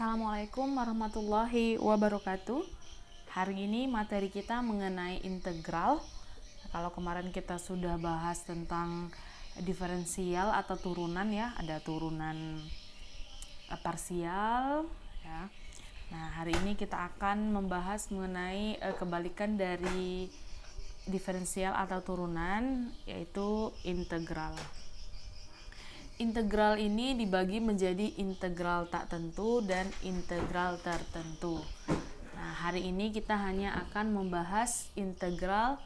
Assalamualaikum warahmatullahi wabarakatuh. Hari ini materi kita mengenai integral. Kalau kemarin kita sudah bahas tentang diferensial atau turunan ya, ada turunan parsial ya. Nah, hari ini kita akan membahas mengenai kebalikan dari diferensial atau turunan, yaitu integral. Integral ini dibagi menjadi integral tak tentu dan integral tertentu. Nah, hari ini kita hanya akan membahas integral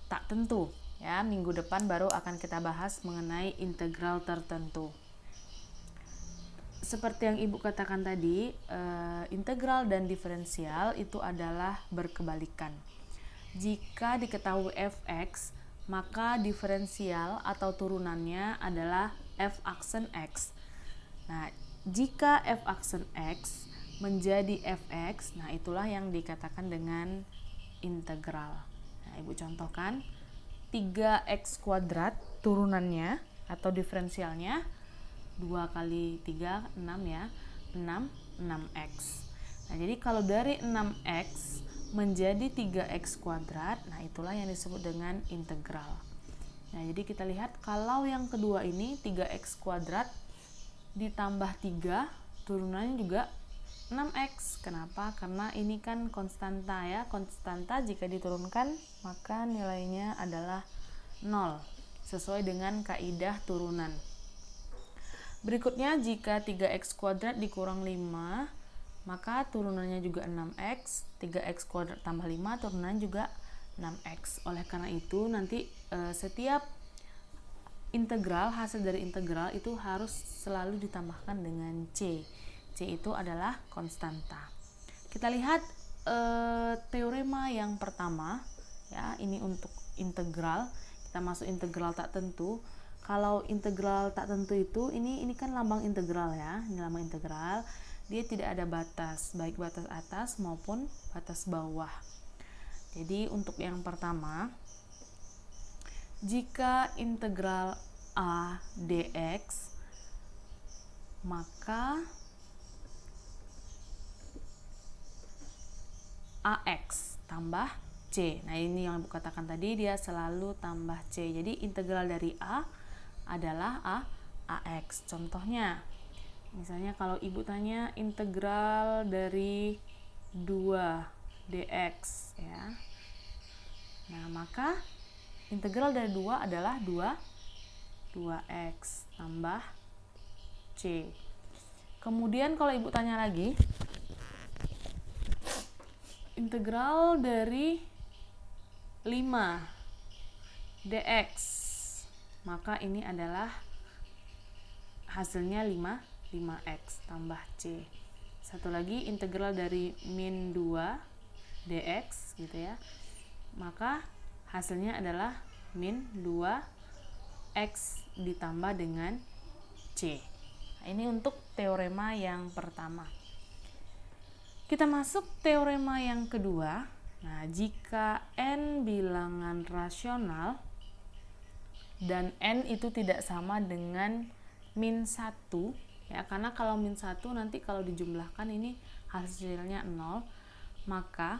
tak tentu. Ya, minggu depan baru akan kita bahas mengenai integral tertentu. Seperti yang Ibu katakan tadi, integral dan diferensial itu adalah berkebalikan. Jika diketahui fx, maka diferensial atau turunannya adalah f aksen x. Nah, jika f aksen x menjadi fx, nah itulah yang dikatakan dengan integral. Nah, Ibu contohkan 3x kuadrat turunannya atau diferensialnya 2 kali 3, 6 ya, 6x. Nah, jadi kalau dari 6x menjadi 3x kuadrat, nah itulah yang disebut dengan integral. Nah, jadi kita lihat kalau yang kedua ini 3x kuadrat ditambah 3, turunannya juga 6x. Kenapa? Karena ini kan konstanta ya. Konstanta jika diturunkan maka nilainya adalah 0 sesuai dengan kaidah turunan. Berikutnya, jika 3x kuadrat dikurang 5, maka turunannya juga 6x. 3x kuadrat tambah 5, turunannya juga 6x. Oleh karena itu nanti setiap integral, hasil dari integral itu harus selalu ditambahkan dengan c. C itu adalah konstanta. Kita lihat teorema yang pertama ya, ini untuk integral. Kita masuk integral tak tentu. Kalau integral tak tentu itu ini kan lambang integral ya. Ini lambang integral. Dia tidak ada batas, baik batas atas maupun batas bawah. Jadi untuk yang pertama, jika integral a dx, maka ax tambah c. Nah, ini yang Ibu katakan tadi, dia selalu tambah c. Jadi integral dari a adalah ax. Contohnya, misalnya kalau Ibu tanya integral dari 2 dx ya. Nah, maka integral dari 2 adalah 2x tambah c. Kemudian kalau Ibu tanya lagi integral dari 5 dx, maka ini adalah hasilnya 5x tambah c. Satu lagi integral dari min 2 dx gitu ya, maka hasilnya adalah min 2x ditambah dengan c. Nah, ini untuk teorema yang pertama. Kita masuk teorema yang kedua. Nah, jika n bilangan rasional dan n itu tidak sama dengan min 1 ya, karena kalau min 1 nanti kalau dijumlahkan ini hasilnya 0, maka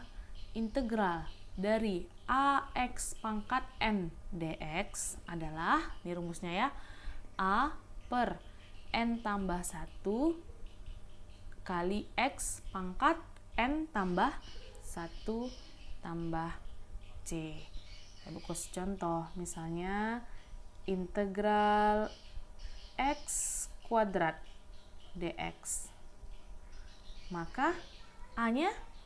integral dari ax pangkat n dx adalah, ini rumusnya ya, a per n tambah 1 kali x pangkat n tambah 1 tambah c. Saya kasih contoh, misalnya integral x kuadrat dx, maka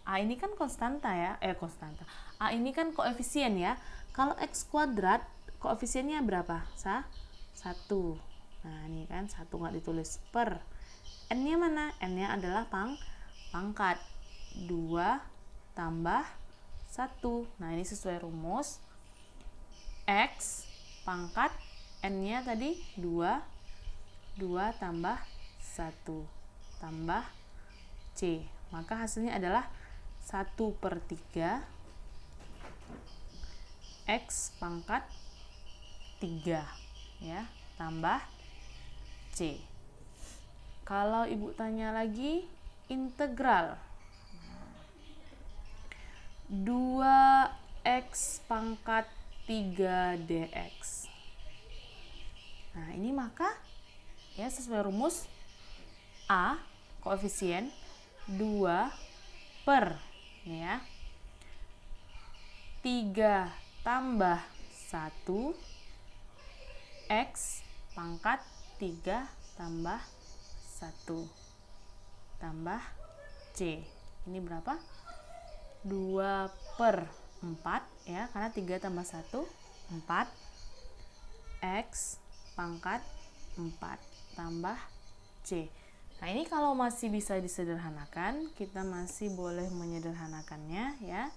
a ini kan konstanta ya, konstanta. A ini kan koefisien ya. Kalau x kuadrat koefisiennya berapa? 1. Nah, ini kan 1 nggak ditulis, per n-nya mana? N-nya adalah pangkat 2 tambah 1. Nah, ini sesuai rumus. X pangkat n-nya tadi 2 tambah 1 tambah c. Maka hasilnya adalah 1/3 x pangkat 3 ya, tambah c. Kalau Ibu tanya lagi integral 2x pangkat 3 dx. Nah, ini maka ya sesuai rumus A koefisien 2 per ya 3 tambah 1 x pangkat 3 tambah 1 tambah c. Ini berapa? 2 per 4 ya, karena 3 tambah 1 4 x pangkat 4 tambah c. Nah, ini kalau masih bisa disederhanakan, kita masih boleh menyederhanakannya ya.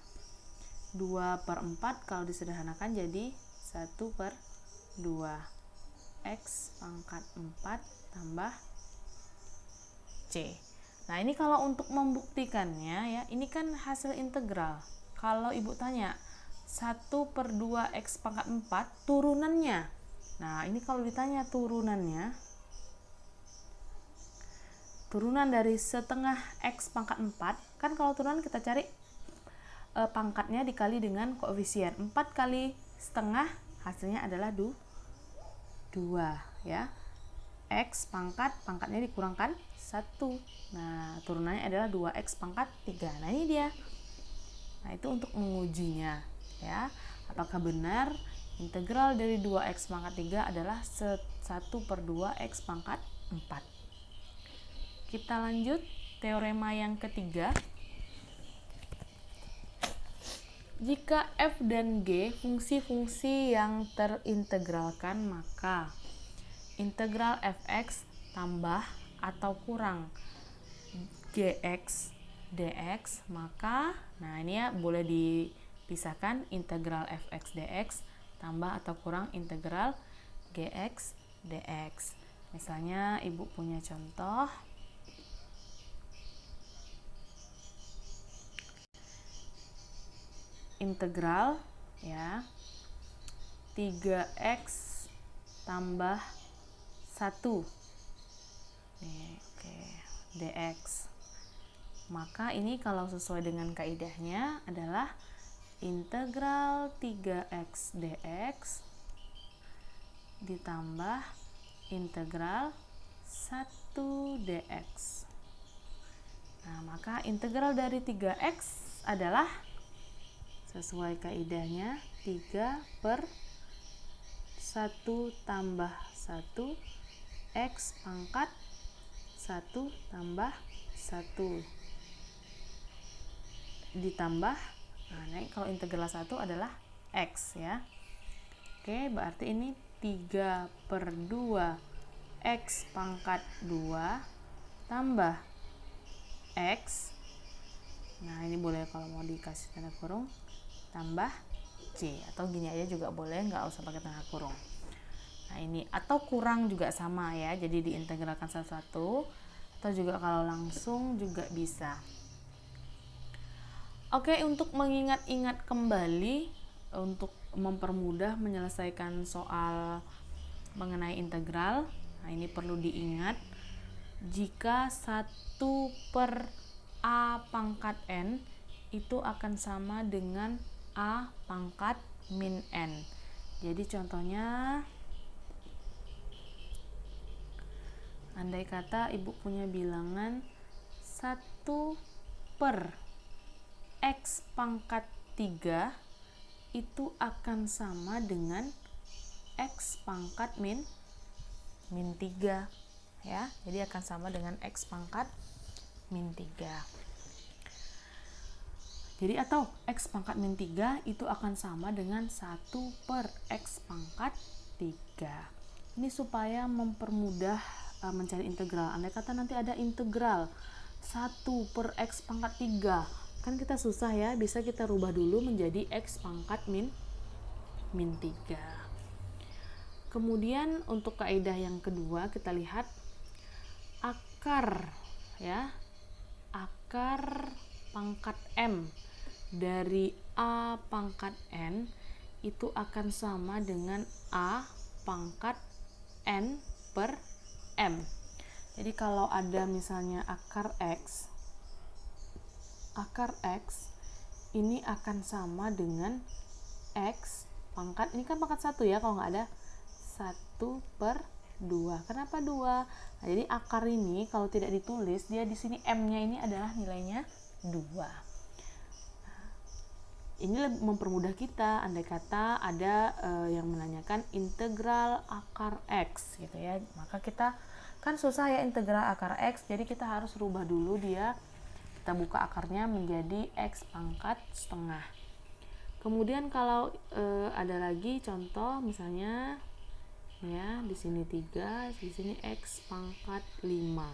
2 per 4 kalau disederhanakan jadi 1 per 2 x pangkat 4 tambah c. Nah, ini kalau untuk membuktikannya ya, ini kan hasil integral. Kalau ibu tanya 1 per 2 x pangkat 4 turunannya. Nah, ini kalau ditanya turunannya, turunan dari setengah x pangkat 4, kan kalau turunan kita cari pangkatnya dikali dengan koefisien. 4 kali setengah hasilnya adalah 2 ya. X pangkatnya dikurangkan 1. Nah, turunannya adalah 2x pangkat 3. Nah, ini dia. Nah, itu untuk mengujinya ya. Apakah benar integral dari 2x pangkat 3 adalah 1 per 2x pangkat 4. Kita lanjut teorema yang ketiga. Jika f dan g fungsi-fungsi yang terintegralkan, maka integral fx tambah atau kurang gx dx, maka nah ini ya boleh dipisahkan integral fx dx tambah atau kurang integral gx dx. Misalnya ibu punya contoh integral ya 3x tambah 1 nih, oke, dx. Maka ini kalau sesuai dengan kaidahnya adalah integral 3x dx ditambah integral 1 dx. Nah, maka integral dari 3x adalah sesuai kaidahnya 3 per 1 tambah 1 x pangkat 1 tambah 1 ditambah, nah ini kalau integral 1 adalah x ya. Oke, berarti ini 3 per 2 x pangkat 2 tambah x. Nah, ini boleh kalau mau dikasih tanda kurung tambah c, atau gini aja juga boleh, nggak usah pakai tanda kurung. Nah, ini atau kurang juga sama ya, jadi diintegralkan satu-satu, atau juga kalau langsung juga bisa. Oke, untuk mengingat-ingat kembali, untuk mempermudah menyelesaikan soal mengenai integral, nah ini perlu diingat, jika 1 per a pangkat n itu akan sama dengan a pangkat min n. Jadi contohnya, andai kata ibu punya bilangan 1 per x pangkat 3 itu akan sama dengan x pangkat min 3 ya. Jadi akan sama dengan x pangkat min 3. Jadi atau x pangkat min 3 itu akan sama dengan 1 per x pangkat 3. Ini supaya mempermudah mencari integral. Andai kata nanti ada integral 1 per x pangkat 3, kan kita susah ya, bisa kita rubah dulu menjadi x pangkat min 3. Kemudian untuk kaidah yang kedua kita lihat akar ya, akar pangkat m dari a pangkat n itu akan sama dengan a pangkat n per m. Jadi kalau ada misalnya akar x akar X ini akan sama dengan X pangkat, ini kan pangkat 1 ya, kalau nggak ada 1/2. Kenapa 2? Nah, jadi akar ini kalau tidak ditulis, dia di sini M-nya ini adalah nilainya 2. Ini lebih mempermudah kita andai kata ada yang menanyakan integral akar X gitu ya. Maka kita kan susah ya integral akar X, jadi kita harus rubah dulu dia. Kita buka akarnya menjadi X pangkat setengah. Kemudian kalau ada lagi contoh misalnya ya, di sini 3, di sini X pangkat 5.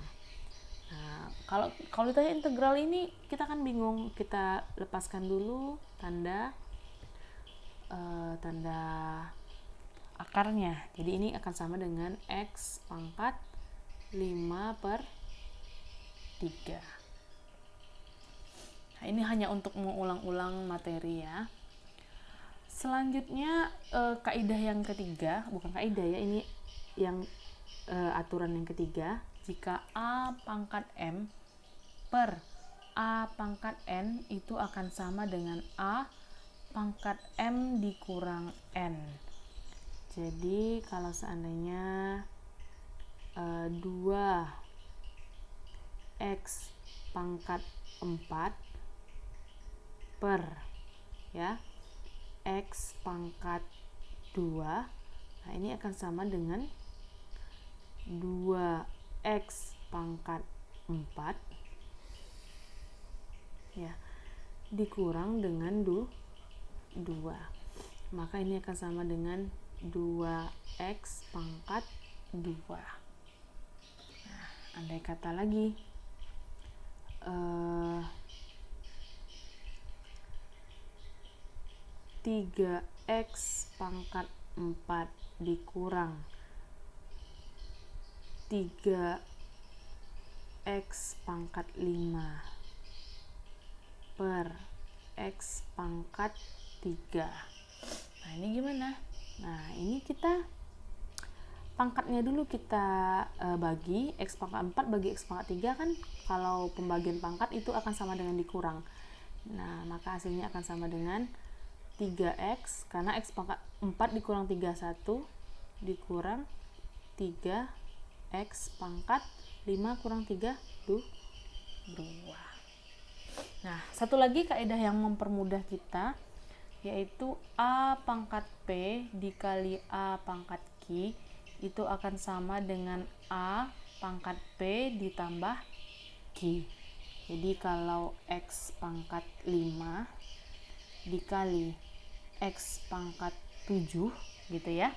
Nah, kalau ditanya integral ini kita kan bingung, kita lepaskan dulu tanda akarnya. Jadi ini akan sama dengan X pangkat 5/3. Nah, ini hanya untuk mengulang-ulang materi ya. Selanjutnya kaidah yang ketiga, bukan kaidah ya, ini yang aturan yang ketiga. Jika A pangkat M per A pangkat N itu akan sama dengan A pangkat M dikurang N. Jadi kalau seandainya 2X pangkat 4 per ya X pangkat 2, nah ini akan sama dengan 2X pangkat 4 ya dikurang dengan 2. Maka ini akan sama dengan 2X pangkat 2. Nah, andai kata lagi 3X pangkat 4 dikurang 3X pangkat 5 per X pangkat 3. Nah, ini gimana? Nah, ini kita pangkatnya dulu kita bagi, X pangkat 4 bagi X pangkat 3 kan kalau pembagian pangkat itu akan sama dengan dikurang. Nah, maka hasilnya akan sama dengan 3X, karena X pangkat 4 dikurang 3, 1, dikurang 3X pangkat 5 kurang 3, 2. Nah, satu lagi kaidah yang mempermudah kita, yaitu A pangkat P dikali A pangkat Q itu akan sama dengan A pangkat P ditambah Q. Jadi kalau X pangkat 5 dikali X pangkat 7 gitu ya,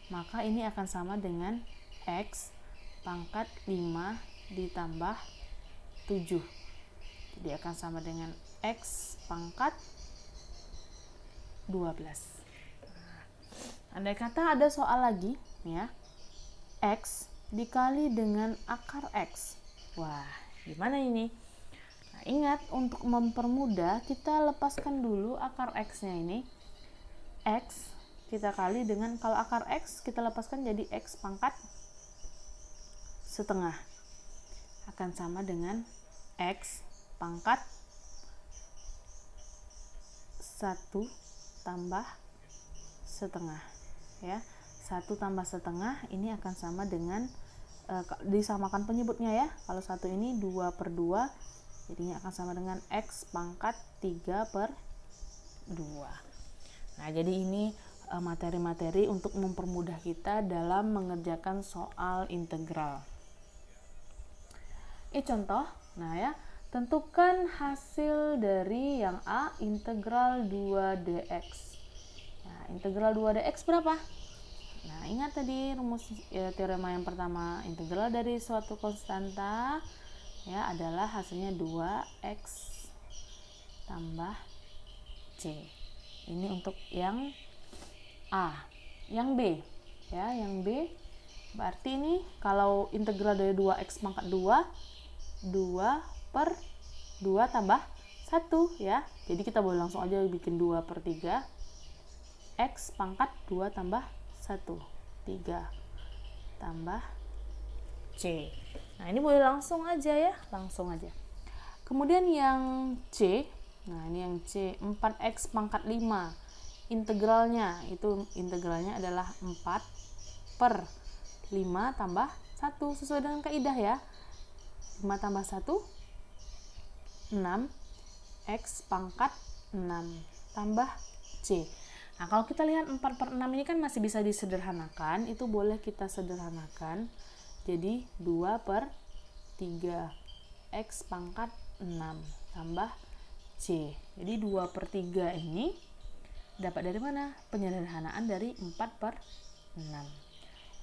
maka ini akan sama dengan X pangkat 5 ditambah 7. Jadi akan sama dengan X pangkat 12. Andai kata ada soal lagi ya, X dikali dengan akar X. Wah, gimana ini? Nah, ingat, untuk mempermudah kita lepaskan dulu akar X-nya ini. X kita kali dengan, kalau akar X kita lepaskan jadi X pangkat setengah. Akan sama dengan X pangkat 1 tambah setengah ya. 1 tambah setengah ini akan sama dengan disamakan penyebutnya ya. Kalau 1 ini 2/2, jadinya akan sama dengan X pangkat 3/2. Nah, jadi ini materi-materi untuk mempermudah kita dalam mengerjakan soal integral. Ini contoh. Nah ya, tentukan hasil dari yang A, integral 2dx. Nah, integral 2dx berapa? Nah, ingat tadi rumus teorema yang pertama, integral dari suatu konstanta ya adalah hasilnya 2x tambah c. Ini untuk yang A. Yang B ya, yang B berarti ini kalau integral dari 2x pangkat 2 tambah 1 ya. Jadi kita boleh langsung aja bikin 2/3 x pangkat 2 tambah 1, 3 tambah c. Nah, ini boleh langsung aja ya, langsung aja. Kemudian yang C, nah ini yang C, 4x pangkat 5. Integralnya adalah 4 per 5 tambah 1 sesuai dengan kaidah ya. 5 tambah 1 6, x pangkat 6 tambah C. Nah, kalau kita lihat 4 per 6 ini kan masih bisa disederhanakan, itu boleh kita sederhanakan jadi 2 per 3, x pangkat 6 tambah C. Jadi 2 per 3 ini dapat dari mana? Penyederhanaan dari 4 per 6.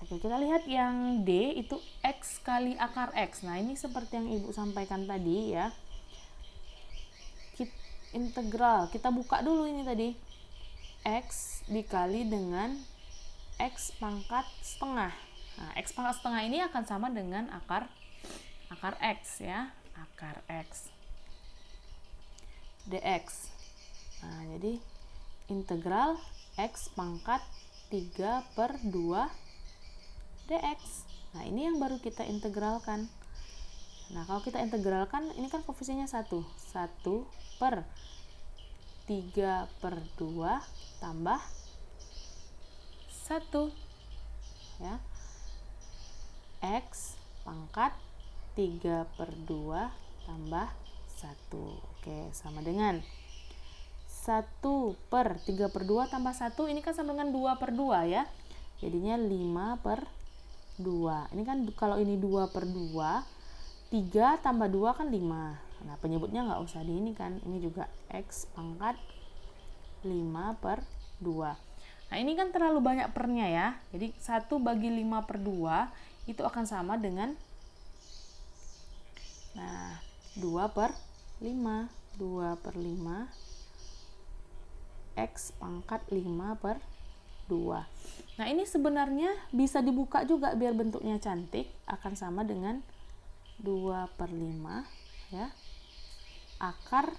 Oke, kita lihat yang D itu x kali akar x. Nah, ini seperti yang Ibu sampaikan tadi ya. Integral, kita buka dulu ini tadi. X dikali dengan X pangkat setengah. Nah, X pangkat setengah ini akan sama dengan akar X ya. Akar X. dx. Nah, jadi integral X pangkat 3 per 2 dx. Nah, ini yang baru kita integralkan. Nah, kalau kita integralkan, ini kan koefisiennya 1. 1 per 3 per 2 tambah 1 ya. X pangkat 3 per 2 tambah 1. Oke, sama dengan 1 per 3 per 2 tambah 1, ini kan sama dengan 2 per 2 ya. Jadinya 5 per 2. Ini kan kalau ini 2 per 2, 3 tambah 2 kan 5. Nah, penyebutnya nggak usah di ini kan. Ini juga X pangkat 5 per 2. Nah, ini kan terlalu banyak pernya ya. Jadi 1 bagi 5 per 2 itu akan sama dengan 2 per 5. 2 per 5 X pangkat 5 per 2. Nah, ini sebenarnya bisa dibuka juga biar bentuknya cantik. Akan sama dengan 2 per 5 ya. Akar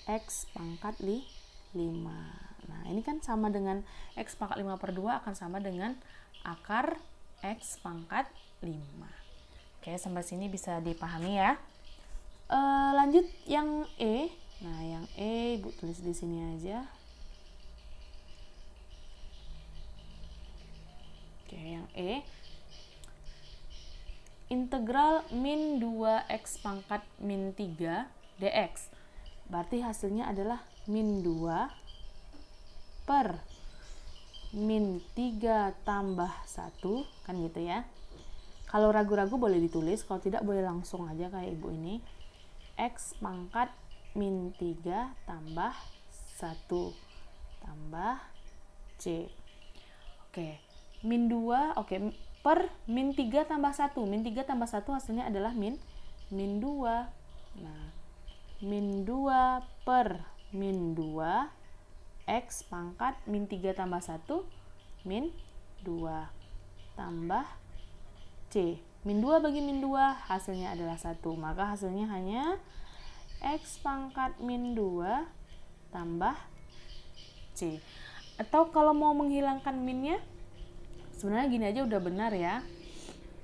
X pangkat 5. Nah, ini kan sama dengan X pangkat 5 per 2 akan sama dengan akar X pangkat 5. Oke, sampai sini bisa dipahami ya. Lanjut yang E. Nah, yang E Ibu tulis di sini aja. Oke, yang E. Integral min 2x pangkat min 3 dx. Berarti hasilnya adalah min 2 per min 3 tambah 1, kan gitu ya. Kalau ragu-ragu boleh ditulis, kalau tidak boleh langsung aja kayak Ibu ini. X pangkat min 3 tambah 1 tambah C. Oke, min 2, oke, per min 3 tambah 1. Min 3 tambah 1 hasilnya adalah min 2. Nah, min 2 per min 2 X pangkat min 3 tambah 1 min 2 tambah C. Min 2 bagi min 2 hasilnya adalah 1. Maka hasilnya hanya X pangkat min 2 tambah C. Atau kalau mau menghilangkan minnya, sebenarnya gini aja udah benar ya.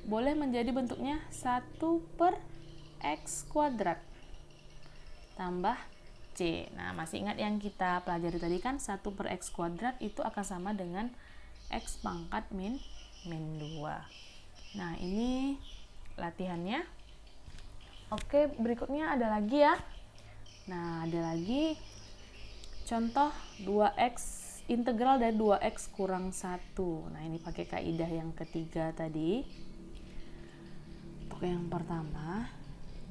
Boleh menjadi bentuknya 1 per X kuadrat tambah C. Nah, masih ingat yang kita pelajari tadi kan 1 per X kuadrat itu akan sama dengan X pangkat min 2. Nah, ini latihannya. Oke, berikutnya ada lagi ya. Nah, ada lagi contoh 2x, integral dari 2x kurang 1. Nah, ini pakai kaidah yang ketiga tadi. Untuk yang pertama,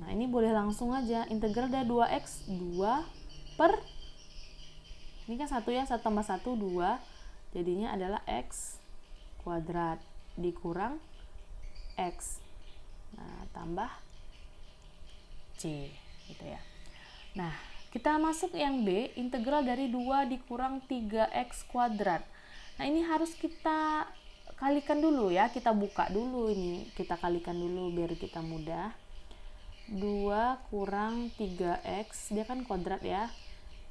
nah ini boleh langsung aja. Integral dari 2x, 2 per, ini kan 1 ya, 1 tambah 1, 2. Jadinya adalah x kuadrat dikurang X. Nah, tambah C gitu ya. Nah, kita masuk yang B, integral dari 2 dikurang 3x kuadrat. Nah, ini harus kita kalikan dulu ya, kita buka dulu ini, kita kalikan dulu biar kita mudah. 2 kurang 3x, dia kan kuadrat ya,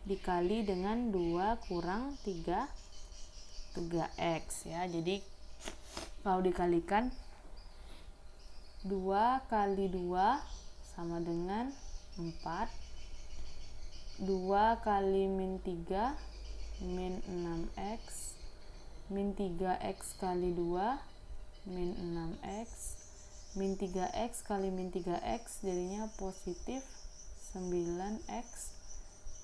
dikali dengan 2 kurang 3x ya. Jadi kalau dikalikan 2 kali 2 sama dengan 4. 2 kali min 3 min 6x, min 3x kali 2 min 6x, min 3x kali min 3x jadinya positif 9x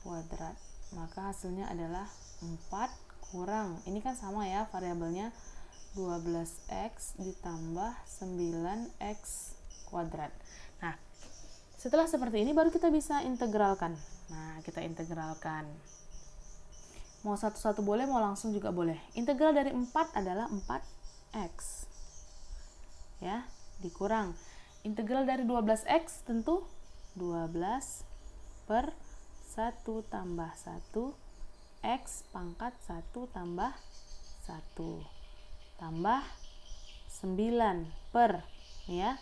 kuadrat. Maka hasilnya adalah 4 kurang, ini kan sama ya variabelnya, 12x ditambah 9x kuadrat. Nah, setelah seperti ini baru kita bisa integralkan. Nah, kita integralkan. Mau satu-satu boleh, mau langsung juga boleh. Integral dari 4 adalah 4x. Ya, dikurang. Integral dari 12x tentu 12 per 1 tambah 1 x pangkat 1 tambah 1 tambah 9 per ya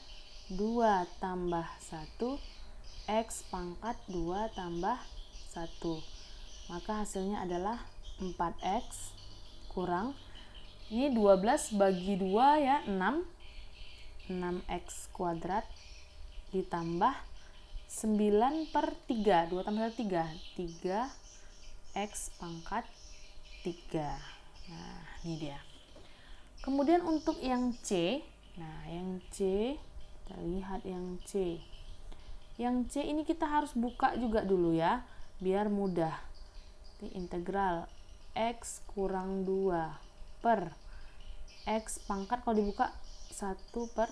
2 tambah 1 x pangkat 2 tambah 1, maka hasilnya adalah 4x kurang, ini 12 bagi 2 ya 6x kuadrat ditambah 9 per 3, 2 tambah 1 3 x pangkat 3. Nah, ini dia. Kemudian untuk yang C, nah yang C, kita lihat yang C. Yang C ini kita harus buka juga dulu ya, biar mudah. Jadi integral x kurang 2 per x pangkat, kalau dibuka 1 per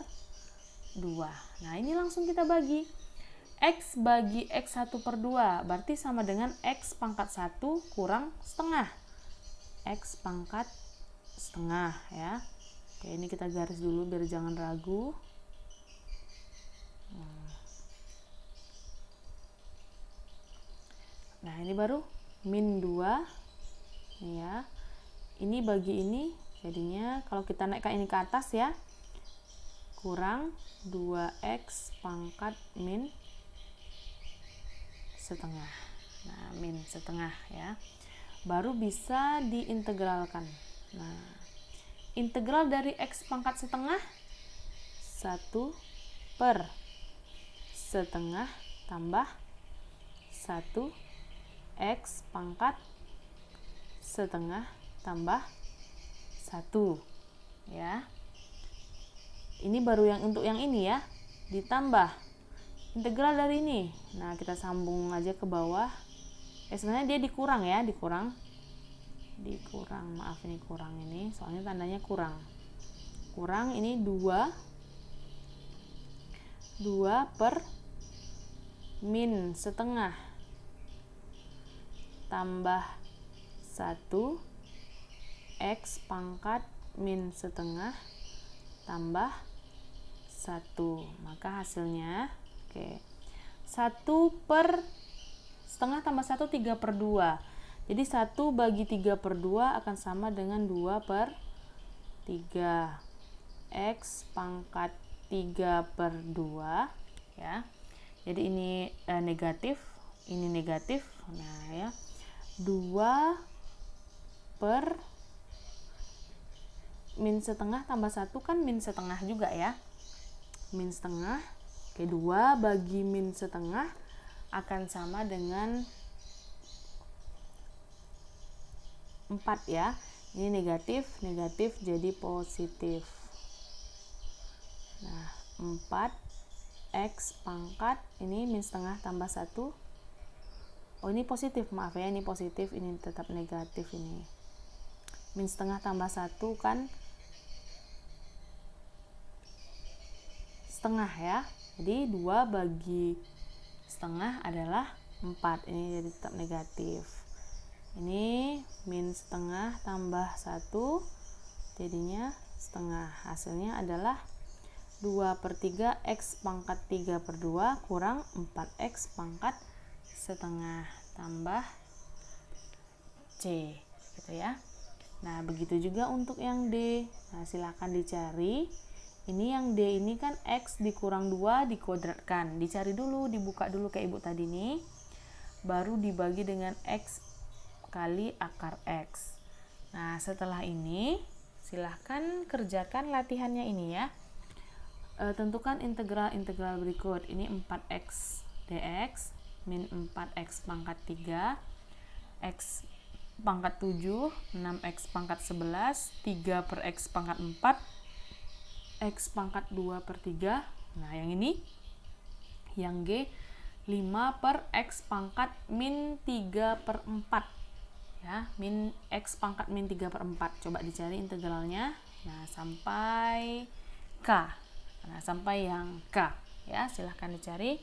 2. Nah, ini langsung kita bagi. X bagi X 1 per 2 berarti sama dengan X pangkat 1 kurang setengah. X pangkat setengah ya. Oke, ini kita garis dulu biar jangan ragu. Nah, ini baru min 2 ya. Ini bagi ini jadinya kalau kita naikkan ini ke atas ya, kurang 2x pangkat min setengah. Nah, min setengah ya. Baru bisa diintegralkan. Nah, integral dari x pangkat setengah 1 per setengah tambah 1 x pangkat setengah tambah 1 ya. Ini baru yang untuk yang ini ya, ditambah integral dari ini. Nah, kita sambung aja ke bawah. Sebenarnya dia dikurang ya, dikurang. Maaf ini kurang ini, soalnya tandanya kurang. Kurang ini 2 per min setengah tambah 1 x pangkat min setengah tambah 1. Maka hasilnya 1 per setengah tambah 1 3 per 2. Jadi 1 bagi 3 per 2 akan sama dengan 2 per 3. X pangkat 3 per 2 ya. Jadi ini negatif, ini negatif. Nah ya, 2 per min setengah tambah 1 kan min setengah juga ya. Min setengah. Oke, 2 bagi min setengah akan sama dengan 4 ya. Ini negatif, negatif jadi positif. Nah, 4x pangkat, ini min setengah tambah 1. Oh, ini positif, maaf ya, ini positif, ini tetap negatif ini. Min setengah tambah 1 kan setengah ya. Jadi 2 bagi setengah adalah 4. Ini jadi tetap negatif. Ini min setengah tambah 1 jadinya setengah. Hasilnya adalah 2 per 3 x pangkat 3 per 2 kurang 4x pangkat setengah tambah C gitu ya. Nah, begitu juga untuk yang D. Nah, silakan dicari. Ini yang D ini kan X dikurang 2 dikuadratkan. Dicari dulu, dibuka dulu kayak ibu tadi nih. Baru dibagi dengan X kali akar X. Nah, setelah ini silahkan kerjakan latihannya ini ya. Tentukan integral-integral berikut. Ini 4X dx min 4x pangkat 3, x pangkat 7, 6x pangkat 11, 3 per x pangkat 4, x pangkat 2 per 3. Nah, yang ini, yang G, 5 per x pangkat min 3 per 4. Ya, min x pangkat min 3 per 4. Coba dicari integralnya. Nah, sampai K. Nah, sampai yang K. Ya, silahkan dicari.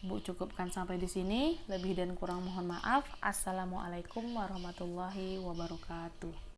Bu cukupkan sampai di sini. Lebih dan kurang mohon maaf. Assalamualaikum warahmatullahi wabarakatuh.